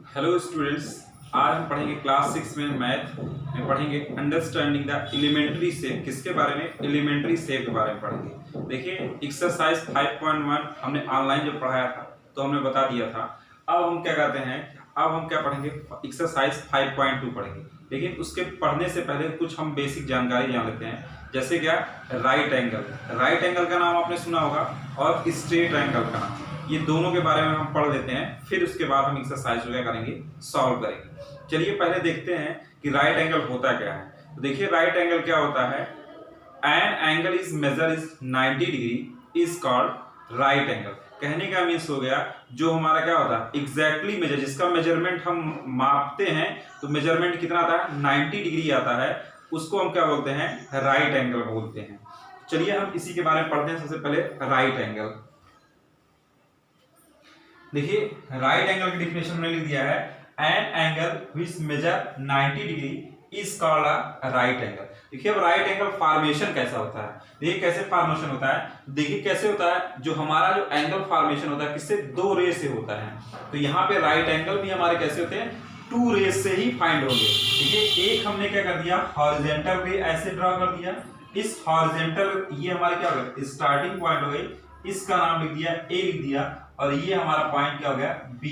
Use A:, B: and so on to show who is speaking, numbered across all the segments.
A: Hello students, आज हम पढ़ेंगे क्लास 6 में मैथ में पढ़ेंगे अंडरस्टैंडिंग द एलिमेंट्री शेप। किसके बारे में? एलिमेंट्री शेप के बारे में पढ़ेंगे। देखिए एक्सरसाइज 5.1 हमने ऑनलाइन जो पढ़ाया था तो हमने बता दिया था। अब हम क्या करते हैं, अब हम क्या पढ़ेंगे, एक्सरसाइज 5.2 पढ़ेंगे। लेकिन उसके पढ़ने से पहले कुछ हम बेसिक जानकारी जान लेते हैं। जैसे क्या, राइट एंगल, राइट एंगल का नाम आपने सुना होगा और स्ट्रेट एंगल का नाम, ये दोनों के बारे में हम पढ़ लेते हैं। फिर उसके बाद हम एक्सरसाइज क्या करेंगे, सॉल्व करेंगे। चलिए पहले देखते हैं कि राइट एंगल होता क्या है। तो देखिए राइट एंगल क्या होता है, an angle is measure is 90 degree is called right angle. कहने का मीन्स हो गया, जो हमारा क्या होता है एग्जैक्टली मेजर, जिसका मेजरमेंट हम मापते हैं तो मेजरमेंट कितना आता है 90 डिग्री आता है, उसको हम क्या बोलते हैं, राइट एंगल बोलते हैं। चलिए हम इसी के बारे में पढ़ते हैं। सबसे पहले राइट एंगल। देखिए राइट एंगल की डिफिनेशन में लिख दिया है, an angle which measure 90 degree is called a right angle. देखिए अब राइट एंगल फॉर्मेशन कैसा होता है, देखिए कैसे फॉर्मेशन होता है। देखिए कैसे होता है, जो हमारा जो एंगल फॉर्मेशन होता है किससे, दो रे से होता है। तो यहाँ पे राइट एंगल भी हमारे कैसे होते हैं, टू रेस से ही फाइंड होंगे। देखिए एक हमने क्या कर दिया, हॉरिजॉन्टल रे ऐसे ड्रॉ कर दिया। इस हॉरिजॉन्टल, ये हमारे क्या हो गया, स्टार्टिंग पॉइंट हो गई, इसका नाम लिख दिया ए लिख दिया, और ये हमारा पॉइंट क्या हो गया बी।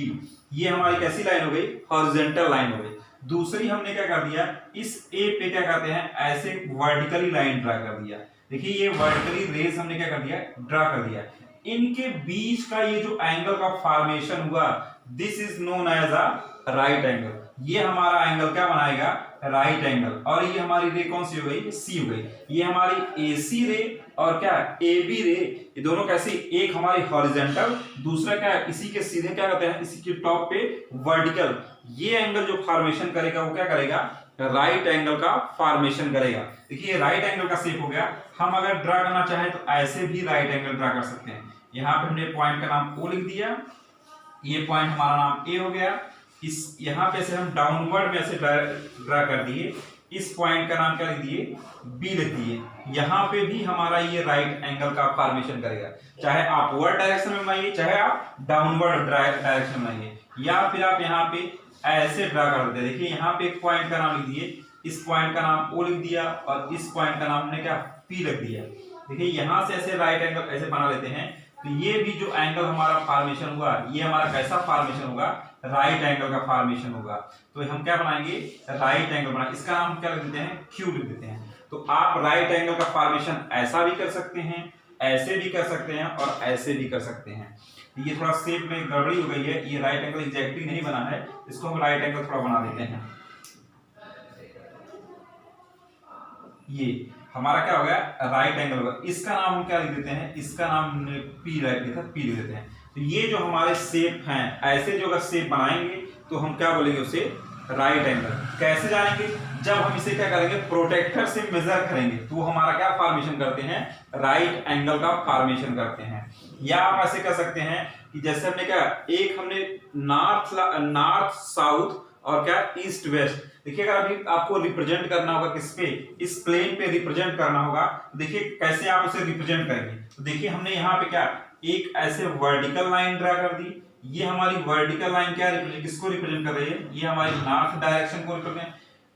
A: ये हमारी कैसी लाइन हो गई, हॉरिजॉन्टल लाइन हो गई। दूसरी हमने क्या कर दिया, इस ए पे क्या करते हैं, ऐसे वर्टिकली लाइन ड्रा कर दिया। देखिए ये वर्टिकली रेस हमने क्या कर दिया, ड्रा कर दिया। इनके बीच का ये जो एंगल का फॉर्मेशन हुआ, this is known as a right angle. ये हमारा एंगल क्या बनाएगा, राइट एंगल। और ये हमारी रे कौन सी हो गई, सी हो गई। ये हमारी एसी रे और क्या ए बी रे, ये दोनों कैसी, एक हमारी हॉरिजॉन्टल, दूसरा क्या है, इसी के सीधे क्या कहते हैं, इसी के टॉप पे वर्टिकल। ये एंगल जो फॉर्मेशन करेगा वो क्या करेगा, राइट एंगल का फॉर्मेशन करेगा। देखिए राइट एंगल का शेप हो गया। हम अगर ड्रा करना चाहें तो ऐसे भी राइट एंगल ड्रा कर सकते हैं। यहाँ पे हमने पॉइंट का नाम ओ लिख दिया, ये पॉइंट हमारा नाम ए हो गया। इस यहाँ पे से हम डाउनवर्ड में ऐसे ड्रा कर दिए, इस पॉइंट का नाम क्या लिख दिए, बी लिख दिए। यहाँ पे भी हमारा ये राइट एंगल का फॉर्मेशन करेगा। चाहे आप अपवर्ड डायरेक्शन में बनाइए, चाहे आप डाउनवर्ड डायरेक्शन में बनाइए, या फिर आप यहाँ पे ऐसे ड्रा कर देते। देखिए यहाँ पे एक पॉइंट का नाम लिख दिए, इस पॉइंट का नाम ओ लिख दिया, और इस पॉइंट का नाम हमने क्या, पी लिख दिया। देखिए यहाँ से ऐसे राइट एंगल ऐसे बना लेते हैं। तो ये भी जो एंगल हमारा फॉर्मेशन हुआ, ये हमारा कैसा फॉर्मेशन होगा, राइट एंगल का फॉर्मेशन होगा। तो हम क्या बनाएंगे, राइट एंगल बनाएंगे। इसका नाम क्या लिख देते हैं, क्यू लिख देते हैं। तो आप राइट एंगल का फॉर्मेशन ऐसा भी कर सकते हैं, ऐसे भी कर सकते हैं, और ऐसे भी कर सकते हैं। ये थोड़ा शेप में गड़बड़ी हो गई है, ये राइट एंगल एग्जैक्टली नहीं बना है, इसको हम राइट एंगल थोड़ा बना देते हैं। ये हमारा क्या हो गया, राइट एंगल होगा। इसका नाम हम क्या लिख देते हैं, इसका नाम पी पी लिख देते हैं। तो ये जो हमारे शेप हैं, ऐसे जो अगर शेप बनाएंगे तो हम क्या बोलेंगे उसे, राइट एंगल। कैसे जानेंगे, जब हम इसे क्या करेंगे, प्रोटेक्टर से मेजर करेंगे तो हमारा क्या फॉर्मेशन करते हैं, राइट एंगल का फॉर्मेशन करते हैं। या आप ऐसे कर सकते हैं कि जैसे हमने क्या, एक हमने नॉर्थ साउथ और क्या, ईस्ट वेस्ट। देखिए अगर अभी आपको रिप्रेजेंट करना होगा किस पे, इस प्लेन पे रिप्रेजेंट करना होगा, देखिए कैसे आप उसे रिप्रेजेंट करेंगे। तो देखिए हमने यहाँ पे क्या, एक ऐसे वर्टिकल लाइन ड्रा कर दी। ये हमारी वर्टिकल लाइन क्या किसको रिप्रेजेंट कर रही है, ये हमारी नॉर्थ डायरेक्शन को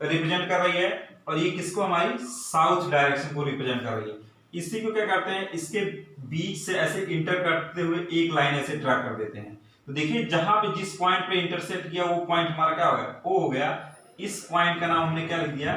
A: रिप्रेजेंट कर रही है, और ये किसको, हमारी साउथ डायरेक्शन को रिप्रेजेंट कर रही है। इसी को क्या करते हैं, इसके बीच से ऐसे इंटर करते हुए एक लाइन ऐसे ड्रा कर देते हैं। तो देखिए जहां पे जिस पॉइंट पे इंटरसेक्ट किया वो पॉइंट हमारा क्या हो गया, ओ हो गया। इस पॉइंट का नाम हमने क्या लिख दिया,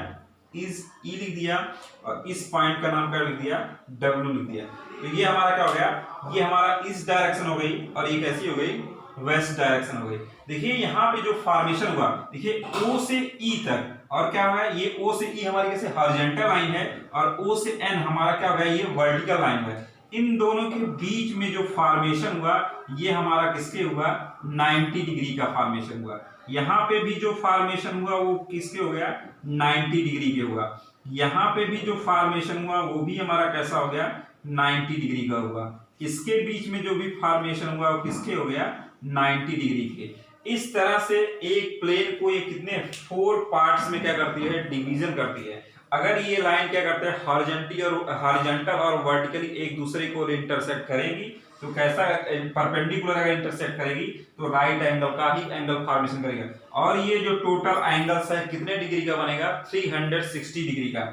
A: इज ई लिख दिया, और इस पॉइंट का नाम क्या लिख दिया, डब्ल्यू लिख दिया। तो ये हमारा क्या हो गया, ये हमारा इस डायरेक्शन हो गई, और ये कैसी हो गई, वेस्ट डायरेक्शन हो गई। देखिए यहाँ पे जो फॉर्मेशन हुआ, देखिए ओ से ई तक, और क्या हुआ, ये ओ से ई हमारी कैसे हॉरिजॉन्टल लाइन है, और ओ से एन हमारा क्या हो गया, ये वर्टिकल लाइन है। इन दोनों के बीच में जो फॉर्मेशन हुआ, ये हमारा किसके हुआ, 90 डिग्री का फॉर्मेशन हुआ। यहाँ पे भी जो फॉर्मेशन हुआ वो किसके हो गया, 90 डिग्री के हुआ। यहाँ पे भी जो फॉर्मेशन हुआ वो भी हमारा कैसा हो गया, 90 डिग्री का हुआ। इसके बीच में जो भी फॉर्मेशन हुआ वो किसके हो गया, 90 डिग्री के। इस तरह से एक प्लेन को ये कितने 4 पार्ट्स में क्या करती है, डिवीजन करती है। अगर ये लाइन क्या करते हैं, हॉरिजॉन्टल और वर्टिकली एक दूसरे को इंटरसेक्ट करेगी, तो कैसा परपेंडिकुलर अगर इंटरसेक्ट करेगी तो राइट एंगल का ही एंगल फॉर्मेशन करेगा। और ये जो टोटल एंगल्स है कितने डिग्री का बनेगा, 360 डिग्री का।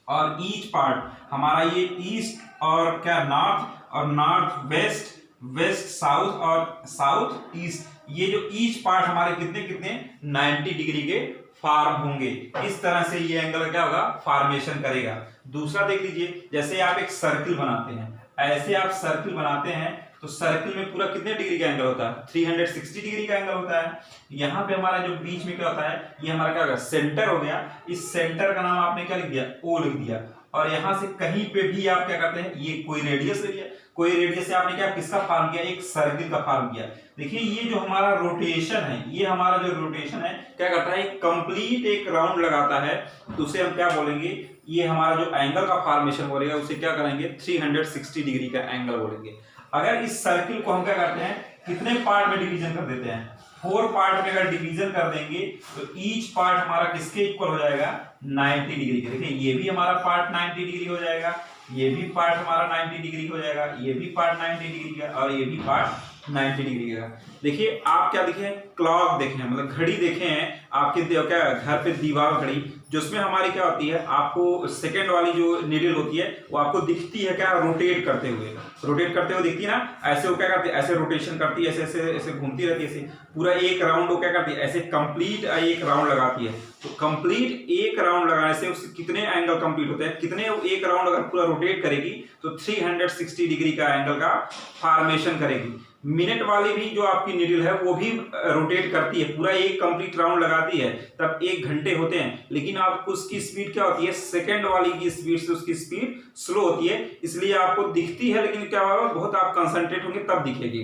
A: और ईच पार्ट हमारा ये ईस्ट और क्या नॉर्थ और नॉर्थ वेस्ट, वेस्ट साउथ और साउथ ईस्ट, ये जो ईच पार्ट हमारे कितने कितने 90 डिग्री के फॉर्म होंगे। इस तरह से ये एंगल क्या होगा, फॉर्मेशन करेगा। दूसरा देख लीजिए, जैसे आप एक सर्किल बनाते हैं, ऐसे आप सर्किल बनाते हैं तो सर्किल में पूरा कितने डिग्री का एंगल होता है, 360 डिग्री का एंगल होता है। यहाँ पे हमारा जो बीच में क्या होता है, ये हमारा क्या होगा, सेंटर हो गया। इस सेंटर का नाम आपने क्या लिख दिया, ओ लिख दिया। और यहाँ से कहीं पे भी आप क्या करते हैं, ये कोई रेडियस ले लिया, कोई रेडियस से आपने क्या किसका फॉर्म किया, एक सर्किल का फॉर्म किया। देखिए ये जो हमारा रोटेशन है, ये हमारा जो रोटेशन है क्या करता है, कंप्लीट एक राउंड लगाता है। तो उसे हम क्या बोलेंगे, ये हमारा जो एंगल का फॉर्मेशन बोलेगा उसे क्या करेंगे, 360 डिग्री का एंगल बोलेंगे। अगर इस सर्किल को हम क्या करते हैं, कितने पार्ट में डिवीजन कर देते हैं, 4 पार्ट में अगर डिवीजन कर देंगे तो ईच पार्ट हमारा किसके इक्वल हो जाएगा, 90 डिग्री के। देखिए ये भी हमारा पार्ट 90 डिग्री हो जाएगा, ये भी पार्ट हमारा 90 डिग्री हो जाएगा, ये भी पार्ट 90 डिग्री का और ये भी पार्ट 90 डिग्री का। देखिए आप क्या देखे, क्लॉक देखे हैं, मतलब घड़ी देखे हैं आपके क्या घर पे दीवार घड़ी, जिसमें हमारी क्या होती है, आपको सेकंड वाली जो नीडल होती है वो आपको दिखती है क्या, रोटेट करते हुए दिखती है ना। ऐसे वो क्या करती है, ऐसे रोटेशन करती है, ऐसे ऐसे ऐसे घूमती रहती है, ऐसे पूरा एक राउंड वो क्या करती है, ऐसे कंप्लीट एक राउंड लगाती है। तो कंप्लीट एक राउंड लगाने से उससे कितने एंगल कंप्लीट होते हैं, कितने एक राउंड अगर पूरा रोटेट करेगी तो 360 डिग्री का एंगल का फॉर्मेशन करेगी। मिनट वाली भी जो आपकी नीडल है वो भी रोटेट करती है, पूरा एक कंप्लीट राउंड लगाती है, तब 1 घंटे होते हैं। लेकिन आपको उसकी स्पीड क्या होती है, सेकंड वाली की स्पीड से उसकी स्पीड स्लो होती है, इसलिए आपको दिखती है लेकिन क्या होगा, बहुत आप कंसंट्रेट होंगे तब दिखेगी,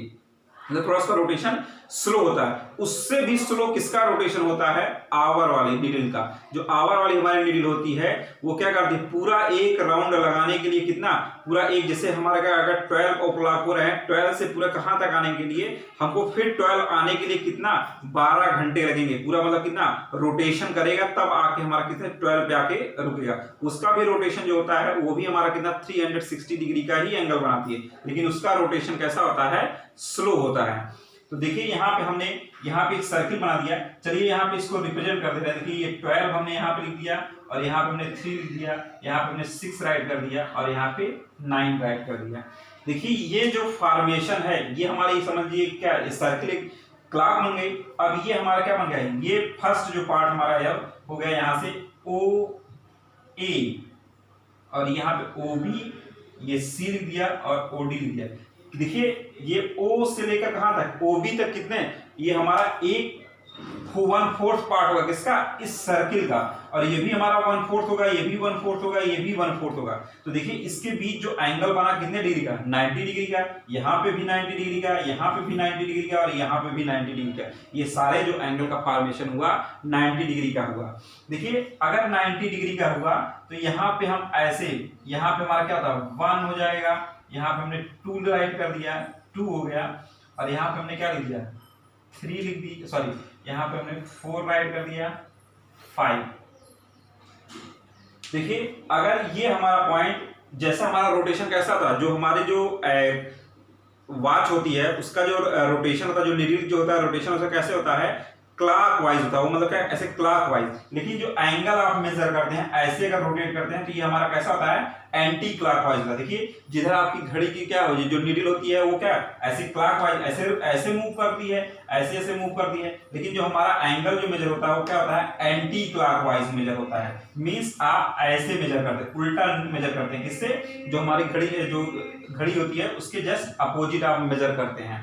A: मतलब थोड़ा सा रोटेशन स्लो होता है। उससे भी स्लो किसका रोटेशन होता है, आवर वाली नीडल का। जो आवर वाली हमारी नीडल होती है वो क्या करती है, पूरा एक राउंड लगाने के लिए कितना, पूरा एक, जैसे हमारा क्या अगर 12 o'clock हो रहा है, 12 से पूरा कहां तक आने के लिए हमको फिर 12 आने के लिए कितना, 12 घंटे लगेंगे। पूरा मतलब कितना रोटेशन करेगा तब आके हमारा कितने 12 पे आके रुकेगा। उसका भी रोटेशन जो होता है वो भी हमारा कितना 360 डिग्री का ही एंगल बनाती है, लेकिन उसका रोटेशन कैसा होता है, स्लो होता है। तो देखिए यहाँ पे हमने यहाँ पे एक सर्किल बना दिया। चलिए यहाँ पे इसको रिप्रेजेंट कर देते हैं। देखिए ये 12 हमने यहाँ पे लिख दिया और यहाँ पे हमने 3 लिख दिया, यहाँ पे हमने 6 राइट कर दिया और यहाँ पे 9 राइट कर दिया। देखिए ये जो फॉर्मेशन है ये हमारी समझिए क्या, सर्किल एक क्लॉक बन गई। अब ये हमारा क्या बन गया, ये फर्स्ट जो पार्ट हमारा अब हो गया यहाँ से ओ ए और यहाँ पे ओ बी, ये सी लिख दिया और ओ डी लिख दिया। देखिए ये O से लेकर कहां तक, OB तक कितने, ये हमारा एक 1/4 पार्ट होगा किसका, इस सर्किल का। और ये भी हमारा 1/4 होगा, ये भी 1/4 होगा, ये भी 1/4 होगा। तो देखिए इसके बीच जो एंगल बना कितने डिग्री का, 90 डिग्री का। यहाँ पे भी 90 डिग्री का, यहाँ पे भी 90 डिग्री का और यहाँ पे भी 90 डिग्री का। ये सारे जो एंगल का फॉर्मेशन हुआ 90 डिग्री का हुआ। देखिए अगर 90 डिग्री का हुआ तो यहाँ पे हम ऐसे, यहाँ पे हमारा क्या होता है 1 हो जाएगा, यहाँ पे हमने 2 राइट कर दिया, 2 हो गया। और यहाँ पे हमने क्या लिख दिया, 3 लिख दी, सॉरी यहाँ पे हमने 4 राइट कर दिया, 5। देखिए अगर ये हमारा पॉइंट, जैसा हमारा रोटेशन कैसा था, जो हमारे जो वॉच होती है उसका जो रोटेशन होता है, जो नीडल जो होता है रोटेशन उसका कैसे होता है, क्लॉक वाइज होता है वो, मतलब क्या ऐसे क्लॉक वाइज। लेकिन जो एंगल आप मेजर करते हैं ऐसे अगर रोटेट करते हैं तो ये हमारा कैसा होता है, एंटी क्लॉक वाइज होता है। देखिए जिधर आपकी घड़ी की क्या हो, जो नीडल होती है वो क्या ऐसे क्लॉक वाइज ऐसे ऐसे मूव करती है, ऐसे ऐसे मूव करती है। लेकिन जो हमारा एंगल जो मेजर होता है वो क्या होता है, एंटी क्लॉक वाइज मेजर होता है। मींस आप ऐसे मेजर करते हैं, उल्टा मेजर करते हैं। किससे, जो हमारी घड़ी होती है उसके जस्ट अपोजिट आप मेजर करते हैं।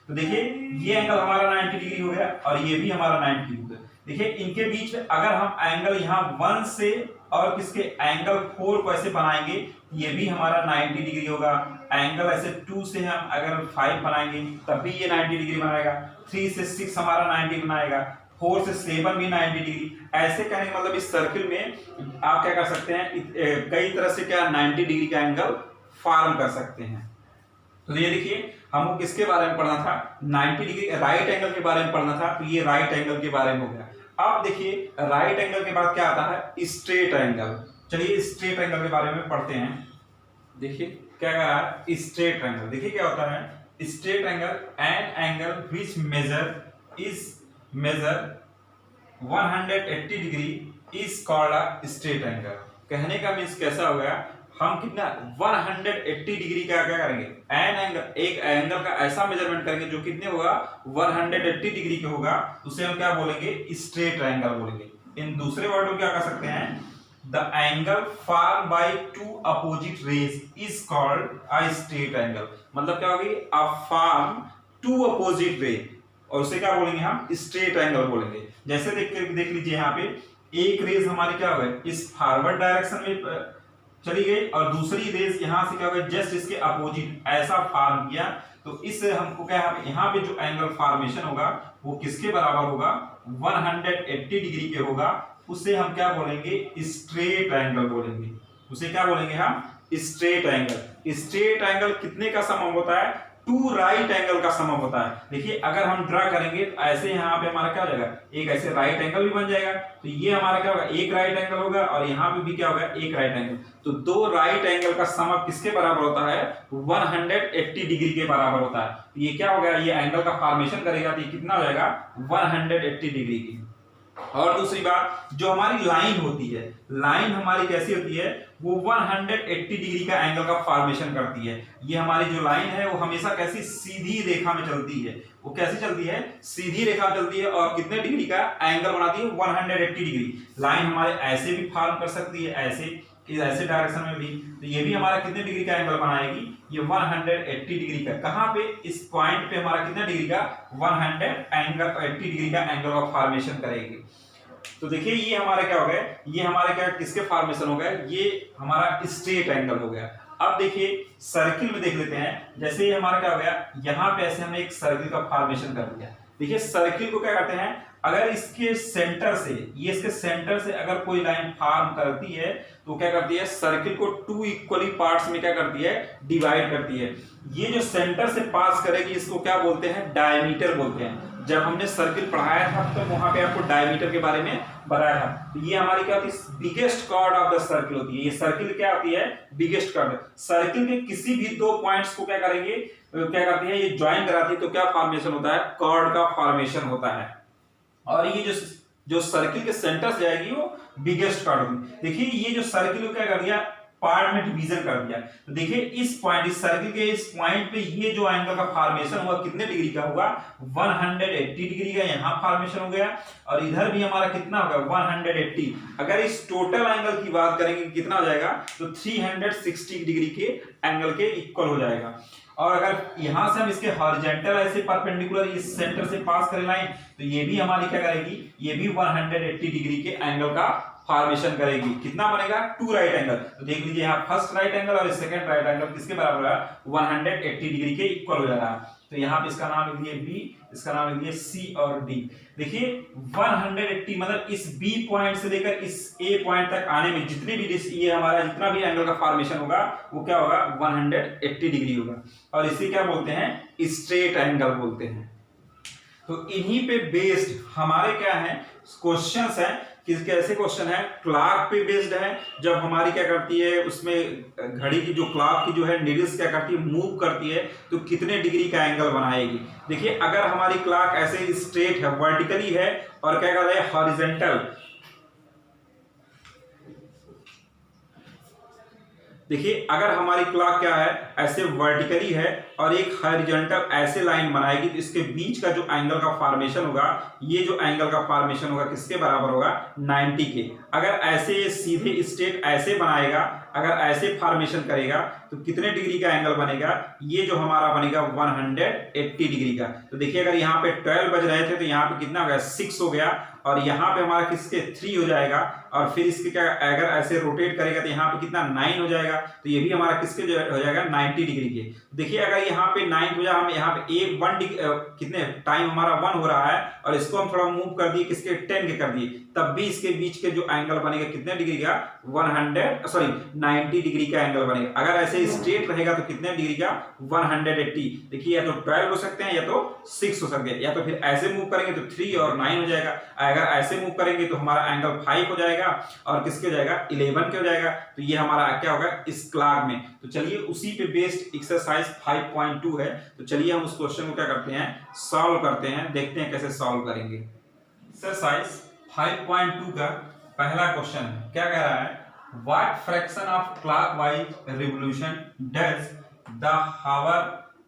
A: तो देखिए ये एंगल हमारा 90 डिग्री हो गया और ये भी हमारा 90 डिग्री हो गया। देखिए इनके बीच में अगर हम एंगल यहाँ 1 से और किसके एंगल 4 को ऐसे बनाएंगे, ये भी हमारा 90 डिग्री होगा। एंगल ऐसे 2 से हम अगर 5 बनाएंगे तब भी ये 90 डिग्री बनाएगा। 3 से 6 हमारा 90 बनाएगा, 4 से 7 भी 90 डिग्री। ऐसे कहने का मतलब इस सर्किल में आप क्या कर सकते हैं, कई तरह से क्या 90 डिग्री का एंगल फॉर्म कर सकते हैं। तो ये देखिए हमको किसके बारे में पढ़ना था, 90 डिग्री राइट एंगल के बारे में पढ़ना था। तो ये राइट एंगल के बारे में हो गया। अब देखिए राइट एंगल के बाद क्या आता है, स्ट्रेट एंगल। चलिए स्ट्रेट एंगल के बारे में पढ़ते हैं। देखिए क्या कह रहा है, स्ट्रेट एंगल। देखिए क्या होता है straight angle, an angle which measure 180 degree is called a straight angle. कहने का मीन्स कैसा हो गया, हम कितना 180 डिग्री का क्या करेंगे, एन एंगल, एक एंगल का ऐसा मेजरमेंट करेंगे जो कितने होगा 180 डिग्री का होगा, उसे हम क्या बोलेंगे, स्ट्रेट एंगल बोलेंगे। इन दूसरे वर्ड में क्या कह सकते हैं, the angle form by two opposite raise is called a straight angle. मतलब क्या होगी, a form to opposite ray, और उसे क्या बोलेंगे हम, स्ट्रेट एंगल बोलेंगे। जैसे देख लीजिए यहाँ पे एक रेज हमारी क्या हो गई, इस फॉरवर्ड डायरेक्शन में चली गई, और दूसरी रेज यहाँ से क्या हो गई, जस्ट इसके अपोजिट ऐसा फॉर्म किया। तो इससे हमको क्या है, यहाँ पे जो एंगल फॉर्मेशन होगा वो किसके बराबर होगा, 180 डिग्री के होगा। उसे हम क्या बोलेंगे, स्ट्रेट एंगल बोलेंगे। उसे क्या बोलेंगे हम, स्ट्रेट एंगल। स्ट्रेट एंगल कितने का समम होता है, 2 राइट एंगल का समम होता है। देखिए अगर हम ड्रा करेंगे तो ऐसे यहाँ पे हमारा क्या हो जाएगा, एक ऐसे राइट एंगल भी बन जाएगा। तो ये हमारा क्या होगा, एक राइट एंगल होगा, और यहाँ पे भी क्या होगा, एक राइट एंगल। तो 2 राइट एंगल का समम किसके बराबर होता है, 180 डिग्री के बराबर होता है। तो ये क्या होगा, ये एंगल का फॉर्मेशन करेगा तो ये कितना हो जाएगा, 180 डिग्री की। और दूसरी बात, जो हमारी लाइन होती है, लाइन हमारी कैसी होती है, वो 180 डिग्री का एंगल का फॉर्मेशन करती है। ये हमारी जो लाइन है वो हमेशा कैसी, सीधी रेखा में चलती है। वो कैसी चलती है, सीधी रेखा में चलती है, और कितने डिग्री का एंगल बनाती है, 180 डिग्री। लाइन हमारे ऐसे भी फॉर्म कर सकती है, ऐसे डायरेक्शन में भी। तो ये भी हमारा कितने डिग्री का एंगल बनाएगी, ये 180 डिग्री का। कहां पे, इस पॉइंट पे हमारा कितना डिग्री का, 180 डिग्री का एंगल का फॉर्मेशन करेगी। तो देखिए ये हमारा क्या हो गया, ये हमारे क्या किसके फॉर्मेशन हो गया, ये हमारा स्ट्रेट एंगल हो गया। अब देखिए सर्किल में देख लेते हैं, जैसे ये हमारा क्या हो गया, यहाँ पे ऐसे हमने एक सर्किल का फॉर्मेशन कर दिया। देखिए सर्किल को क्या करते हैं, अगर इसके सेंटर से, ये इसके सेंटर से अगर कोई लाइन फॉर्म करती है तो क्या करती है, सर्किल को 2 इक्वली पार्ट्स में क्या करती है, डिवाइड करती है। ये जो सेंटर से पास करेगी इसको क्या बोलते हैं, डायमीटर बोलते हैं। जब हमने सर्किल पढ़ाया था तो वहां पे आपको डायमीटर के बारे में बताया था। तो ये हमारी क्या होती है, biggest chord of the circle होती है। ये सर्किल क्या होती है, बिगेस्ट कॉर्ड। सर्किल के किसी भी 2 पॉइंट्स को क्या करेंगे, क्या करती है, ये ज्वाइन कराती है, तो क्या फॉर्मेशन होता है, कॉर्ड का फॉर्मेशन होता है। और ये जो सर्किल के सेंटर से जाएगी वो बिगेस्ट कॉर्ड होगी। देखिए ये जो सर्किल को क्या कर दिया, पार्ट में डिवीजन कर दिया। तो देखिए इस पॉइंट, इस सर्किल के इस पॉइंट पे ये जो एंगल का फॉर्मेशन हुआ कितने डिग्री का होगा, 180 डिग्री का यहाँ फॉर्मेशन हो गया, और इधर भी हमारा कितना होगा, 180। अगर इस टोटल एंगल की बात करेंगे कितना हो जाएगा, तो 360 डिग्री के एंगल के इक्वल हो जाएगा। और अगर यहां से हम इसके हॉरिजॉन्टल ऐसे परपेंडिकुलर इस सेंटर से पास करें लाइन, तो ये भी हमारी क्या करेगी, ये भी 180 डिग्री के एंगल का फॉर्मेशन करेगी। कितना बनेगा, 2 राइट एंगल। तो देख लीजिए यहाँ फर्स्ट राइट एंगल और सेकंड राइट एंगल किसके बराबर है, 180 डिग्री के इक्वल हो जा रहा है। तो यहाँ पे इसका नाम लिख दिए बी, इसका नाम लिख दिए सी और डी। देखिए 180 मतलब इस बी पॉइंट से लेकर इस ए पॉइंट तक आने में जितने भी ये हमारा जितना भी एंगल का फॉर्मेशन होगा वो क्या होगा, 180 डिग्री होगा, और इसे क्या बोलते हैं, स्ट्रेट एंगल बोलते हैं। तो इन्हीं पे बेस्ड हमारे क्या है क्वेश्चंस हैं, किसके ऐसे क्वेश्चन है, क्लॉक पे बेस्ड है। जब हमारी क्या करती है, उसमें घड़ी की जो क्लॉक की जो है नीडल्स क्या करती है, मूव करती है, तो कितने डिग्री का एंगल बनाएगी। देखिए अगर हमारी क्लॉक ऐसे स्ट्रेट है, वर्टिकली है, और क्या कर रहे हैं, हॉरिजॉन्टल। देखिए अगर हमारी क्लॉक क्या है, ऐसे वर्टिकली है और एक हॉरिजॉन्टल ऐसे लाइन बनाएगी, तो इसके बीच का जो एंगल का फॉर्मेशन होगा, ये जो एंगल का फॉर्मेशन होगा किसके बराबर होगा, 90 के। अगर ऐसे सीधे स्ट्रेट ऐसे बनाएगा, अगर ऐसे फॉर्मेशन करेगा तो कितने डिग्री का एंगल बनेगा, ये जो हमारा बनेगा 180 डिग्री का। तो देखिए अगर यहाँ पे 12 बज रहे थे तो यहाँ पे कितना हो गया, 6 हो गया, और यहाँ पे हमारा किसके 3 हो जाएगा, और फिर इसके क्या अगर ऐसे रोटेट करेगा तो यहाँ पे कितना 9 हो जाएगा। तो ये भी हमारा किसके हो जाएगा, 90 डिग्री के। देखिए अगर यहाँ पे 9 हो जाए, हम यहाँ पे कितने टाइम हमारा 1 हो रहा है, और इसको हम थोड़ा मूव कर दिए किसके 10 के कर दिए, तब भी इसके बीच के जो एंगल बनेगा कितने डिग्री का, 90 डिग्री का एंगल बनेगा। अगर ऐसे ऐसे स्ट्रेट रहेगा तो कितने डिग्री का 180। देखिए या तो 12 हो सकते हैं या तो 6 हो सकते हैं, या तो फिर ऐसे मूव करेंगे तो 3 और 9 हो जाएगा, अगर ऐसे मूव करेंगे तो हमारा एंगल 5 हो जाएगा और किसके हो जाएगा 11 के हो जाएगा। तो ये हमारा क्या होगा इस क्लॉक में। तो चलिए उसी पे बेस्ड एक्सरसाइज 5.2 है, तो चलिए हम उस क्वेश्चन को क्या करते हैं सॉल्व करते हैं, देखते हैं कैसे सॉल्व करेंगे। एक्सरसाइज 5.2 का पहला क्वेश्चन क्या कह रहा है, what fraction of clockwise revolution does the hour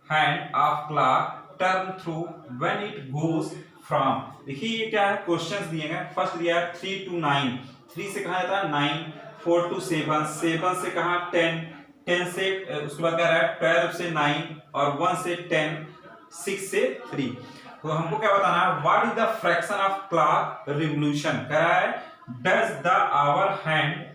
A: hand of clock turn through when it goes from. देखिए ये क्या है क्वेश्चंस दिए गए, फर्स्ट दिया है 3 to 9, 3 से कहां जाता है 9, 4 to 7, 7 से कहां 10, 10 से उसके बाद कह रहा है 12 से 9 और 1 से 10, 6 से 3। तो हमको क्या बताना है, what is the fraction of clock revolution, कह रहा है does the hour hand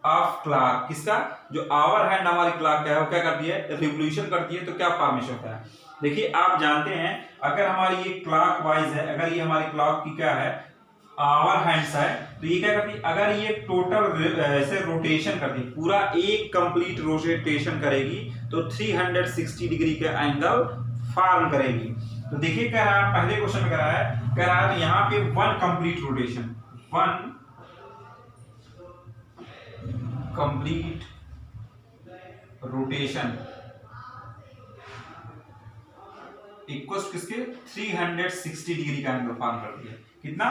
A: of clock, किसका जो आवर हैंड हमारी क्लॉक क्या है वो क्या करती है रिवोल्यूशन करती है, तो क्या फॉर्मेशन होता है। देखिए आप जानते हैं अगर हमारी ये क्लॉक वाइज है, अगर ये हमारी क्लॉक की क्या है आवर हैंड्स है, तो ये क्या करती है अगर ये टोटल ऐसे रोटेशन करती है, पूरा एक कंप्लीट रोटेशन करेगी तो 360 डिग्री का एंगल फॉर्म करेगी। तो देखिए कह रहा है पहले क्वेश्चन में कह रहा है तो यहाँ पे 1 complete rotation, 1 complete rotation equals किसके 360 डिग्री का एंगल फॉर्म करती है। कितना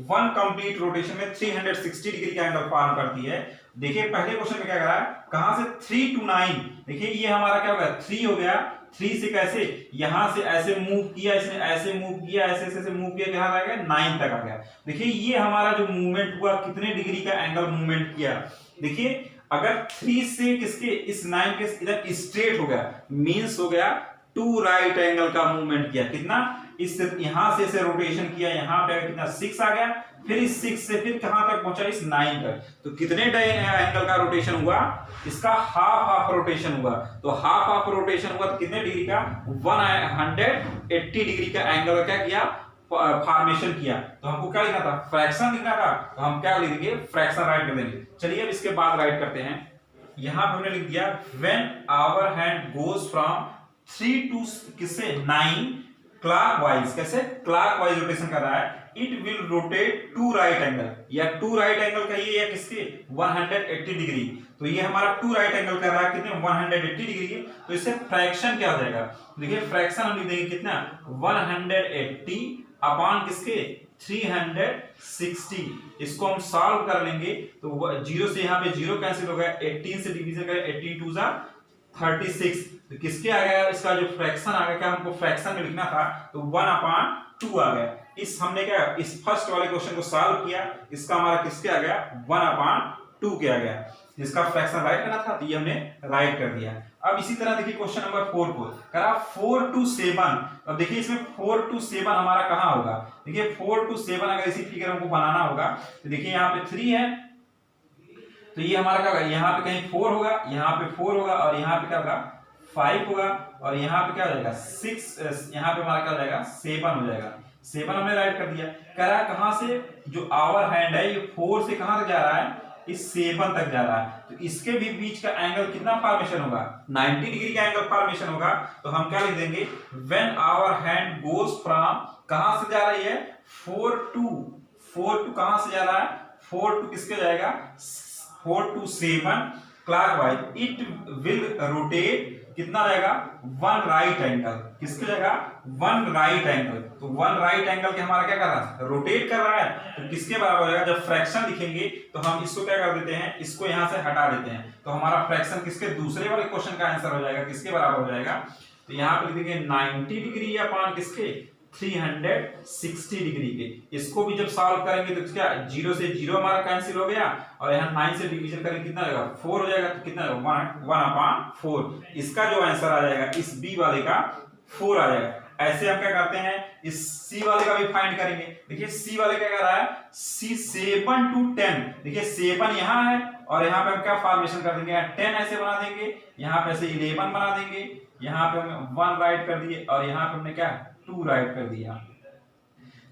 A: 1 कंप्लीट रोटेशन में 360 डिग्री का एंगल फॉर्म करती है। देखिए पहले क्वेश्चन में क्या कर रहा है, कहां से 3 to 9, देखिए ये हमारा क्या हो गया 3 हो गया, 3 से कैसे यहां से ऐसे मूव किया, इसने ऐसे मूव किया, ऐसे मूव किया, कहां आ गया 9 तक आ गया। देखिए ये हमारा जो मूवमेंट हुआ कितने डिग्री का एंगल मूवमेंट किया। देखिए अगर 3 से किसके इस 9 के इधर स्ट्रेट हो गया, मींस हो गया 2 राइट एंगल का मूवमेंट किया, कितना इस यहां से ऐसे रोटेशन किया, यहां पे कितना 6 आ गया, फिर इस 6 से फिर कहां तक पहुंचा इस 9 तक, तो कितने एंगल का रोटेशन हुआ, इसका हाफ रोटेशन हुआ। तो हाफ रोटेशन हुआ तो कितने डिग्री का 180 डिग्री का एंगल क्या किया फॉर्मेशन किया। तो हमको क्या लिखना था फ्रैक्शन लिखना था, तो हम क्या लिखेंगे फ्रैक्शन राइट कर देंगे। चलिए अब इसके बाद राइट करते हैं, यहां पे हमने लिख दिया when hour hand goes from 3 to किससे 9 क्लॉकवाइज, कैसे क्लॉकवाइज रोटेशन कर रहा है, it will rotate 2 right angle, या 2 राइट एंगल कहिए या किसके 180 डिग्री। तो ये हमारा 2 राइट एंगल कर रहा है कितने 180 डिग्री, तो इससे फ्रैक्शन क्या हो जाएगा, देखिए फ्रैक्शन हम लिख देंगे कितना 180 अपॉन किसके 360। इसको हम सॉल्व कर लेंगे तो 0 से यहाँ पे 0 कैंसिल हो गया, 18 से डिवीजन करें 18 2 जा 36, तो किसके आ गया इसका जो फ्रैक्शन आ गया, क्या हमको फ्रैक्शन में लिखना था तो 1/2 आ गया। इस हमने क्या इस फर्स्ट वाले क्वेश्चन को सॉल्व किया, इसका हमारा किसके आ गया 1/2 के आ गया, जिसका फ्रैक्शन राइट करना था तो ये हमने राइट कर दिया। अब इसी तरह देखिए क्वेश्चन नंबर 4 को करा 4 to 7। अब देखिए इसमें 4 to 7 हमारा कहां होगा, देखिए 4 to 7 अगर इसी फिगर हमको बनाना होगा तो देखिए यहाँ पे 3 है, तो ये हमारा क्या होगा यहाँ पे कहीं 4 होगा, यहाँ पे 4 होगा और यहाँ पे क्या होगा 5 होगा और यहाँ पे क्या हो जाएगा 6, यहाँ पे हमारा क्या हो जाएगा 7 हो जाएगा। 7 हमने राइट कर दिया। कह रहा है कहां से जो आवर हैंड है ये 4 से कहां तक जा रहा है इस 7 तक जा रहा है, तो इसके भी बीच का एंगल कितना फॉर्मेशन होगा 90 डिग्री का एंगल फॉर्मेशन होगा। तो हम क्या लिख देंगे when hour hand goes from कहां से जा रही है 4 to कहां से जा रहा है 4 to किसके जाएगा 4 to 7 clockwise, it will rotate कितना जाएगा 1 राइट एंगल, किसके जाएगा 1 राइट एंगल। तो 1 राइट एंगल के हमारा क्या कर रहा है रोटेट कर रहा है, तो किसके बराबर हो जाएगा, जब फ्रैक्शन लिखेंगे तो हम इसको क्या कर देते हैं इसको यहां से हटा देते हैं, तो हमारा फ्रैक्शन किसके दूसरे वाले क्वेश्चन का आंसर हो जाएगा किसके बराबर हो जाएगा, तो यहां पे लिख देंगे 90 डिग्री अपॉन किसके 360 डिग्री के। इसको भी जब सॉल्व करेंगे तो क्या 0 से 0 हमारा कैंसिल हो गया और यहाँ 9 से डिवीजन करेंगे कितना आएगा 4 हो जाएगा, तो कितना आएगा 1/4। इसका जो आंसर आ जाएगा इस बी वाले का 4 आ जाएगा। ऐसे हम क्या करते हैं इस सी वाले का भी फाइंड करेंगे। देखिए सी वाले क्या कर रहा है सी 7 to 10, देखिए 7 यहाँ है और यहाँ पे हम क्या फॉर्मेशन कर देंगे 10 ऐसे बना देंगे, यहाँ पे ऐसे 11 बना देंगे, यहाँ पे हमने 1 राइट कर दिए और यहाँ पे हमने क्या 2 राइट कर दिया।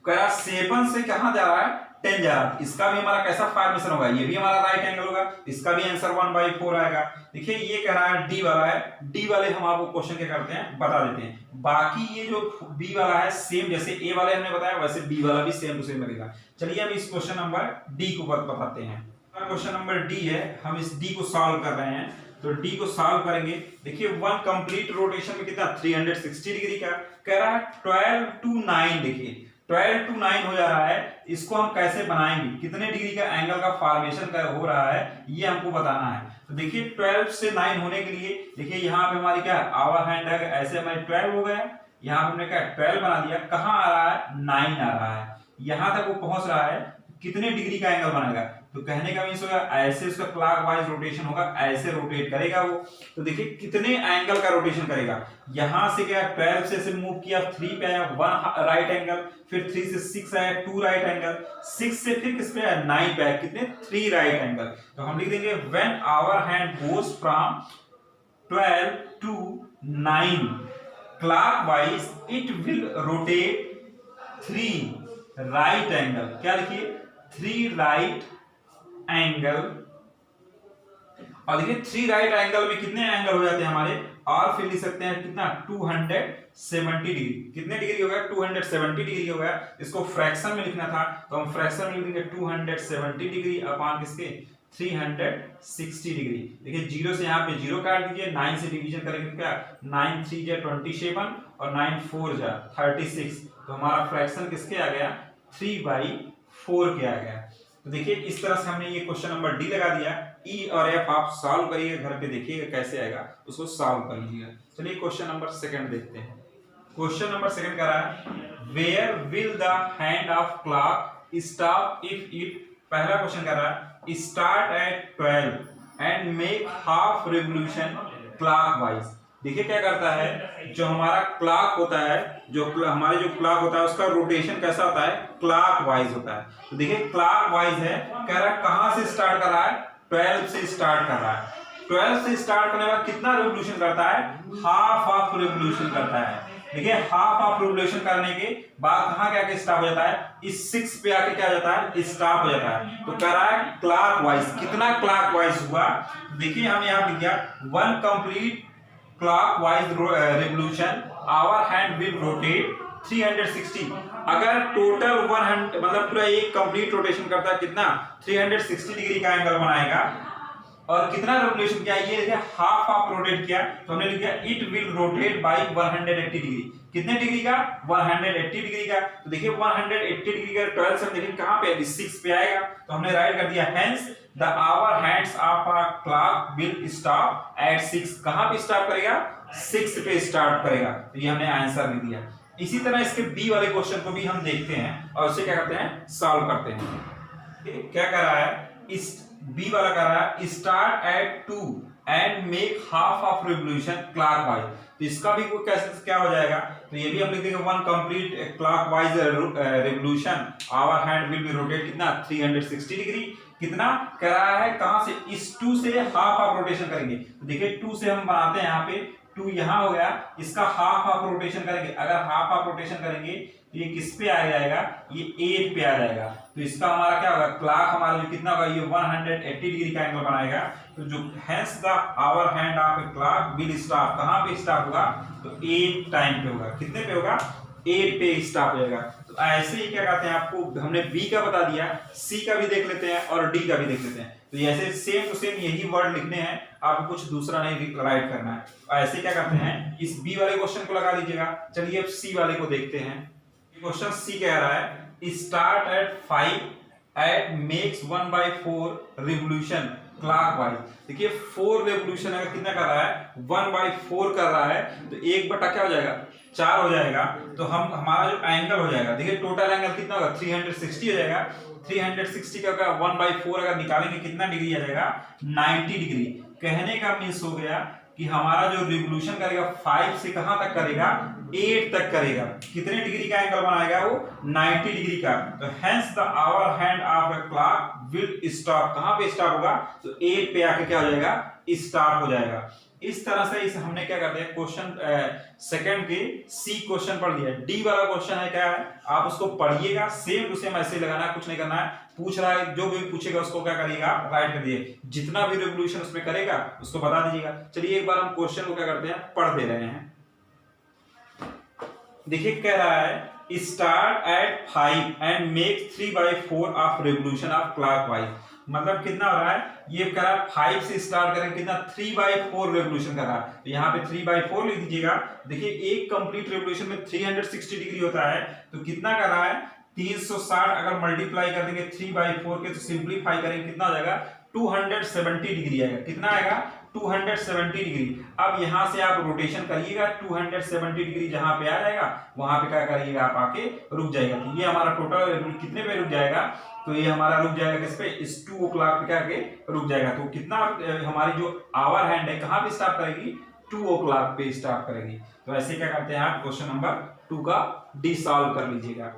A: कह रहा 7 से कहां जा रहा है 10 जा रहा है, इसका भी हमारा कैसा फॉर्मेशन होगा, ये भी हमारा राइट एंगल होगा, इसका भी आंसर 1/4 आएगा। देखिए ये कह रहा है डी वाला है, डी वाले हम आपको क्वेश्चन क्या करते हैं बता देते हैं। बाकी ये जो बी वाला है सेम जैसे ए वाले हमने बताया वैसे बी वाला भी सेम टू सेम लगेगा। चलिए हम इस क्वेश्चन नंबर डी को बताते हैं। क्वेश्चन नंबर डी है, हम इस डी को सॉल्व कर रहे हैं। तो डी को सॉल्व करेंगे, देखिए वन कंप्लीट रोटेशन में कितना 360 डिग्री का कह रहा है 12 to 9, देखिए 12 to 9 हो जा रहा है। इसको हम कैसे बनाएंगे, कितने डिग्री का एंगल का फॉर्मेशन का हो रहा है ये हमको बताना है। तो देखिए 12 से 9 होने के लिए देखिए यहाँ पे हमारी क्या आवर हैंड है, ऐसे हमारे 12 हो गया, यहाँ पे हमने क्या 12 बना दिया, कहाँ आ रहा है 9 आ रहा है, यहाँ तक वो पहुंच रहा है, कितने डिग्री का एंगल बनेगा। तो कहने का मीन्स होगा ऐसे उसका क्लॉकवाइज रोटेशन होगा, ऐसे रोटेट करेगा वो। तो देखिए कितने एंगल का रोटेशन करेगा, यहां से क्या 12 से मूव किया 3 पे आया 1 राइट एंगल, फिर 3 से 6 आया 2 राइट एंगल, 6 से फिर किस पे आया 9 पे आया, कितने 3 राइट एंगल। तो हम लिख देंगे when hour hand goes from 12 to 9 clockwise it will rotate 3 right angle, क्या लिखिए 3 राइट एंगल। और देखिए 3 राइट एंगल में कितने एंगल हो जाते हैं हमारे, और फिर लिख सकते हैं कितना 270 डिग्री, कितने डिग्री हो गया 270 डिग्री हो गया। इसको फ्रैक्शन में लिखना था तो हम फ्रैक्शन में लिख देंगे 270 डिग्री अपॉन किसके 360 डिग्री। देखिए 0 से यहाँ पे 0 काट दीजिए, 9 से डिवीजन करेंगे क्या 9 3 जा 27 और 9 4 जा 36। तो हमारा फ्रैक्शन किसके आ गया 3/4 के आ गया। तो देखिए इस तरह से हमने ये क्वेश्चन नंबर डी लगा दिया। ई और एफ आप सॉल्व करिएगा, घर पे देखिएगा कैसे आएगा, उसको सॉल्व कर लीजिएगा। चलिए क्वेश्चन नंबर सेकंड देखते हैं। क्वेश्चन नंबर सेकंड कह रहा है where will the hand of clock stop if it, पहला क्वेश्चन कह रहा है start at 12 and make half revolution clockwise. देखिए क्या करता है, जो हमारा क्लॉक होता है, जो हमारे जो क्लॉक होता है उसका रोटेशन कैसा होता है क्लॉकवाइज होता है। तो देखिए क्लॉकवाइज है, कह रहा है कहां से स्टार्ट कर रहा है 12 से स्टार्ट कर रहा है। 12 से स्टार्ट करने के बाद कितना रिवोल्यूशन करता है हाफ ऑफ रिवोल्यूशन करता है। देखिए हाफ ऑफ रिवोल्यूशन करने के बाद कहां क्या के स्टॉप हो जाता है, इस 6 पे आके क्या हो जाता है स्टॉप हो जाता है। तो कह रहा है क्लॉकवाइज, कितना क्लॉकवाइज हुआ। देखिए हम यहां लिख दिया one complete clockwise revolution hour hand will rotate 360। अगर टोटल 100 मतलब पूरा एक कंप्लीट रोटेशन करता है कितना 360 डिग्री का एंगल बनाएगा, और कितना रोटेशन किया ये देखिए हाफ ऑफ रोटेट किया, तो हमने लिख दिया it will rotate bye 180 degree. कितने डिग्री का 180 डिग्री का। तो देखिए 180 डिग्री का 12 से देखिए कहां पे 6 पे आएगा, तो हमने राइट कर दिया hence the hour hands of a clock will stop at 6। कहां पे स्टॉप करेगा 6 पे स्टार्ट करेगा। तो ये हमने आंसर लिख दिया। इसी तरह इसके बी वाले क्वेश्चन को भी हम देखते हैं और उसे क्या करते हैं सॉल्व करते हैं। क्या कर रहा है, इस बी वाला कर रहा है start eight 2 and make half of revolution clockwise. तो इसका भी कैसे क्या हो जाएगा, तो ये भी हम लिख देंगे one complete clockwise revolution hour hand will be rotate कितना 360 डिग्री। कितना कह रहा है कहां से, इस 2 से हाफ ऑफ रोटेशन करेंगे। तो देखिए 2 से हम बनाते हैं यहाँ पे 2 यहाँ हो गया, इसका हाफ ऑफ रोटेशन करेंगे। अगर हाफ ऑफ रोटेशन करेंगे तो ये किस पे आ जाएगा, ये 8 पे आ जाएगा। तो इसका हमारा क्या होगा क्लॉक हमारा जो कितना होगा ये 180 डिग्री का एंगल बनाएगा। तो जो hence the hour hand of a clock will stop, कहां पे स्टॉप होगा तो 8 टाइम पे होगा। कितने पे होगा 8 पे स्टॉप हो जाएगा। तो ऐसे ही क्या कहते हैं, आपको हमने बी का बता दिया, सी का भी देख लेते हैं और डी का भी देख लेते हैं। तो ऐसे सेम टू सेम यही वर्ड लिखने हैं, आपको कुछ दूसरा नहीं राइट करना है। तो ऐसे क्या करते हैं इस बी वाले क्वेश्चन को लगा लीजिएगा। चलिए अब सी वाले को देखते हैं। क्वेश्चन सी कह रहा है start at 5 at makes 1/4 revolution clockwise. देखिए 4 रिवोल्यूशन अगर कितना कर रहा है 1/4 कर रहा है, तो 1 बटा क्या हो जाएगा 4 हो जाएगा। तो हम हमारा जो एंगल हो जाएगा, देखिए टोटल एंगल कितना होगा 360 हो जाएगा। 360 का 1/4 अगर निकालेंगे कितना डिग्री आ जाएगा 90 डिग्री। कहने का मीन्स हो गया कि हमारा जो रिवोल्यूशन करेगा 5 से कहां तक करेगा 8 तक करेगा। कितने डिग्री का एंगल बनाएगा वो 90 डिग्री का। तो hence the hour hand of a clock will stop, कहां पे स्टॉप होगा तो 8 पे आके क्या हो जाएगा स्टॉप हो जाएगा। इस तरह से इस हमने क्या करते हैं क्वेश्चन सेकंड के सी क्वेश्चन पढ़ लिया। डी वाला क्वेश्चन है क्या है, आप उसको पढ़िएगा, सेम टू सेम ऐसे लगाना है, कुछ नहीं करना है। पूछ रहा है, जो भी पूछेगा उसको क्या करिएगा, आप राइट कर दिए, जितना भी रेवोल्यूशन उसमें करेगा उसको बता दीजिएगा। चलिए एक बार हम क्वेश्चन को क्या करते हैं, पढ़ दे रहे हैं। देखिए कह रहा है start at 5 and make 3/4 of revolution of clockwise. मतलब कितना हो रहा है, ये कह रहा है 5 से स्टार्ट करें, कितना 3/4 रेवोल्यूशन कर रहा है, तो यहाँ पे 3/4 लिख दीजिएगा। देखिए एक कंप्लीट रेवोल्यूशन में 360 डिग्री होता है, तो कितना कर रहा है 360, अगर मल्टीप्लाई कर देंगे 3/4 के, तो सिंप्लीफाई करेंगे कितना हो जाएगा 270 डिग्री आएगा। कितना आएगा 270 डिग्री। अब यहां से आप रोटेशन करिएगा, 270 डिग्री जहां पे आ जाएगा वहां पे क्या करिएगा, आप आके रुक जाएगा। तो ये हमारा टोटल कितने पे रुक जाएगा, तो ये हमारा रुक जाएगा किस पे, इस 2 o'clock पे क्या के रुक जाएगा। तो कितना हमारी जो आवर हैंड है कहां पे स्टॉप करेगी, 2 o'clock पे स्टॉप करेगी। तो ऐसे क्या करते हैं आप, क्वेश्चन नंबर 2 का डी सॉल्व कर लीजिएगा।